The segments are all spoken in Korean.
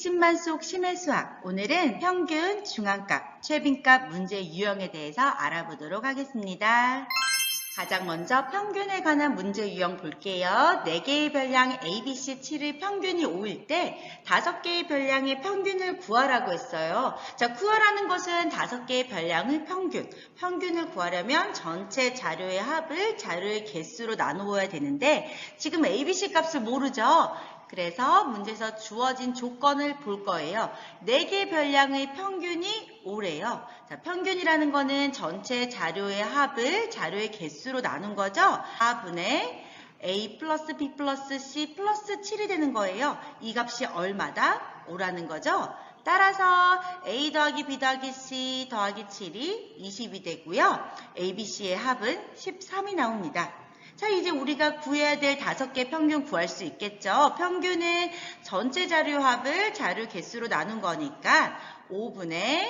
10만 속 심해 수학. 오늘은 평균, 중앙값, 최빈값 문제 유형에 대해서 알아보도록 하겠습니다. 가장 먼저 평균에 관한 문제 유형 볼게요. 4개의 별량 A, B, C, 7의 평균이 5일 때 5개의 별량의 평균을 구하라고 했어요. 자, 구하라는 것은 5개의 별량의 평균을 구하려면 전체 자료의 합을 자료의 개수로 나누어야 되는데 지금 A, B, C 값을 모르죠. 그래서 문제에서 주어진 조건을 볼 거예요. 4개 별량의 평균이 5래요. 자, 평균이라는 거는 전체 자료의 합을 자료의 개수로 나눈 거죠. 4분의 A 플러스 B 플러스 C 플러스 7이 되는 거예요. 이 값이 얼마다? 5라는 거죠. 따라서 A 더하기 B 더하기 C 더하기 7이 20이 되고요. A, B, C의 합은 13이 나옵니다. 자, 이제 우리가 구해야 될 5개 평균 구할 수 있겠죠. 평균은 전체 자료 합을 자료 개수로 나눈 거니까 5분의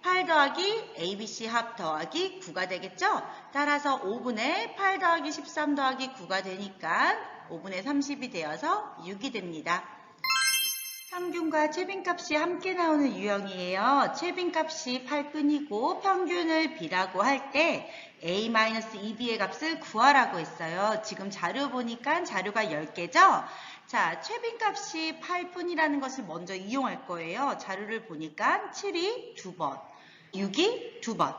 8 더하기 ABC 합 더하기 9가 되겠죠. 따라서 5분의 8 더하기 13 더하기 9가 되니까 5분의 30이 되어서 6이 됩니다. 평균과 최빈값이 함께 나오는 유형이에요. 최빈값이 8뿐이고 평균을 B라고 할 때 A-2B의 값을 구하라고 했어요. 지금 자료 보니까 자료가 10개죠? 자, 최빈값이 8뿐이라는 것을 먼저 이용할 거예요. 자료를 보니까 7이 2번, 6이 2번,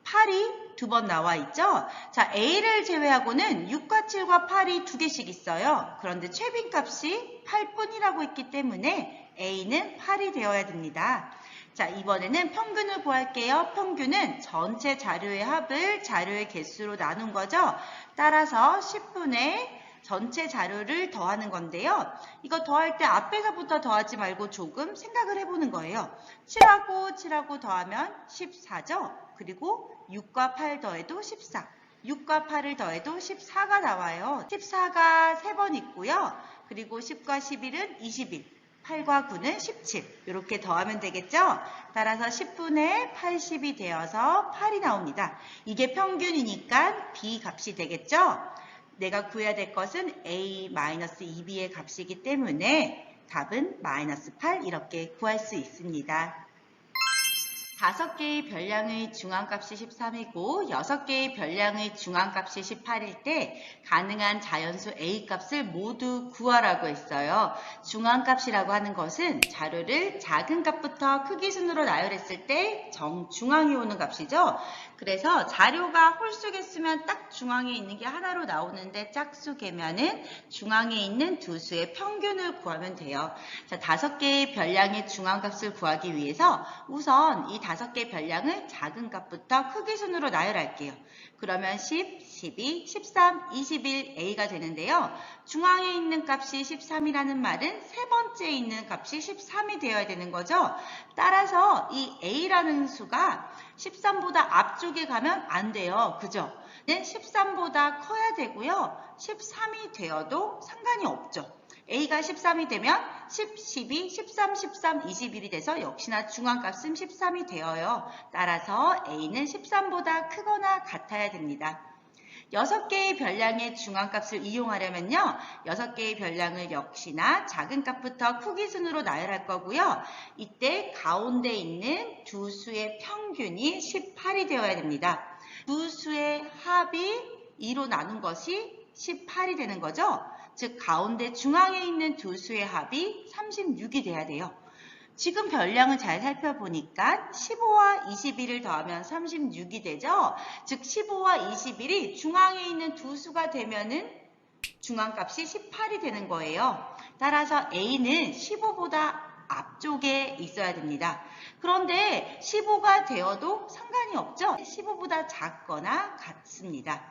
8이 2번 나와 있죠? 자, A를 제외하고는 6과 7과 8이 2개씩 있어요. 그런데 최빈값이 8뿐이라고 했기 때문에 A는 8이 되어야 됩니다. 자, 이번에는 평균을 구할게요. 평균은 전체 자료의 합을 자료의 개수로 나눈 거죠. 따라서 10분의 전체 자료를 더하는 건데요. 이거 더할 때 앞에서부터 더하지 말고 조금 생각을 해보는 거예요. 7하고 더하면 14죠. 그리고 6과 8 더해도 14. 6과 8을 더해도 14가 나와요. 14가 3번 있고요. 그리고 10과 11은 21. 8과 9는 17. 이렇게 더하면 되겠죠? 따라서 10분의 80이 되어서 8이 나옵니다. 이게 평균이니까 B 값이 되겠죠? 내가 구해야 될 것은 A-2B의 값이기 때문에 답은 -8 이렇게 구할 수 있습니다. 5개의 별량의 중앙값이 13이고 6개의 별량의 중앙값이 18일 때 가능한 자연수 A 값을 모두 구하라고 했어요. 중앙값이라고 하는 것은 자료를 작은 값부터 크기 순으로 나열했을 때 정중앙에 오는 값이죠. 그래서 자료가 홀수 개수면 딱 중앙에 있는 게 하나로 나오는데 짝수 개면은 중앙에 있는 두 수의 평균을 구하면 돼요. 자, 5개의 별량의 중앙값을 구하기 위해서 우선 이 5개 별량을 작은 값부터 크기 순으로 나열할게요. 그러면 10, 12, 13, 21, A가 되는데요. 중앙에 있는 값이 13이라는 말은 세 번째에 있는 값이 13이 되어야 되는 거죠. 따라서 이 A라는 수가 13보다 앞쪽에 가면 안 돼요. 그죠? 13보다 커야 되고요. 13이 되어도 상관이 없죠. A가 13이 되면 10, 12, 13, 13, 21이 돼서 역시나 중앙값은 13이 되어요. 따라서 A는 13보다 크거나 같아야 됩니다. 6개의 별량의 중앙값을 이용하려면요. 6개의 별량을 역시나 작은 값부터 크기 순으로 나열할 거고요. 이때 가운데 있는 두 수의 평균이 18이 되어야 됩니다. 두 수의 합이 2로 나눈 것이 18이 되는 거죠. 즉 가운데 중앙에 있는 두 수의 합이 36이 돼야 돼요. 지금 별량을 잘 살펴보니까 15와 21을 더하면 36이 되죠. 즉 15와 21이 중앙에 있는 두 수가 되면은 중앙값이 18이 되는 거예요. 따라서 A는 15보다 앞쪽에 있어야 됩니다. 그런데 15가 되어도 상관이 없죠. 15보다 작거나 같습니다.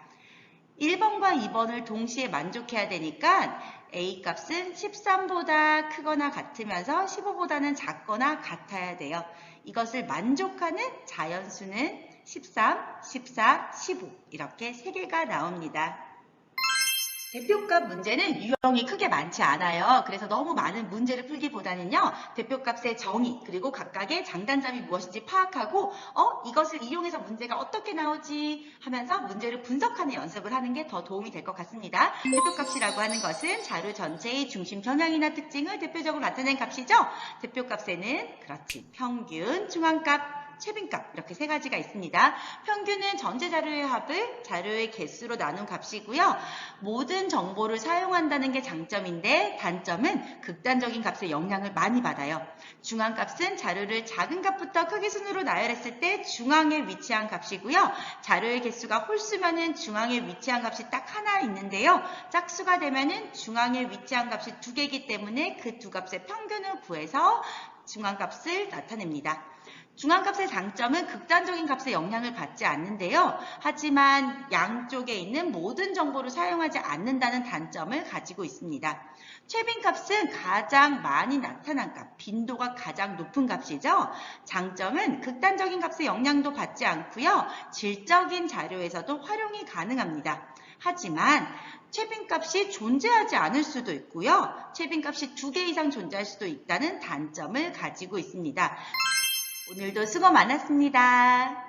1번과 2번을 동시에 만족해야 되니까 A 값은 13보다 크거나 같으면서 15보다는 작거나 같아야 돼요. 이것을 만족하는 자연수는 13, 14, 15 이렇게 3개가 나옵니다. 대표값 문제는 유형이 크게 많지 않아요. 그래서 너무 많은 문제를 풀기보다는요, 대표값의 정의, 그리고 각각의 장단점이 무엇인지 파악하고, 이것을 이용해서 문제가 어떻게 나오지 하면서 문제를 분석하는 연습을 하는 게 더 도움이 될 것 같습니다. 대표값이라고 하는 것은 자료 전체의 중심 경향이나 특징을 대표적으로 나타낸 값이죠. 대표값에는 그렇지, 평균, 중앙값, 최빈값 이렇게 세 가지가 있습니다. 평균은 전체 자료의 합을 자료의 개수로 나눈 값이고요. 모든 정보를 사용한다는 게 장점인데 단점은 극단적인 값의 영향을 많이 받아요. 중앙값은 자료를 작은 값부터 크기 순으로 나열했을 때 중앙에 위치한 값이고요. 자료의 개수가 홀수면은 중앙에 위치한 값이 딱 하나 있는데요. 짝수가 되면은 중앙에 위치한 값이 두 개이기 때문에 그 두 값의 평균을 구해서 중앙값을 나타냅니다. 중앙값의 장점은 극단적인 값에 영향을 받지 않는데요. 하지만 양쪽에 있는 모든 정보를 사용하지 않는다는 단점을 가지고 있습니다. 최빈값은 가장 많이 나타난 값, 빈도가 가장 높은 값이죠. 장점은 극단적인 값의 영향도 받지 않고요. 질적인 자료에서도 활용이 가능합니다. 하지만 최빈값이 존재하지 않을 수도 있고요. 최빈값이 2개 이상 존재할 수도 있다는 단점을 가지고 있습니다. 오늘도 수고 많았습니다.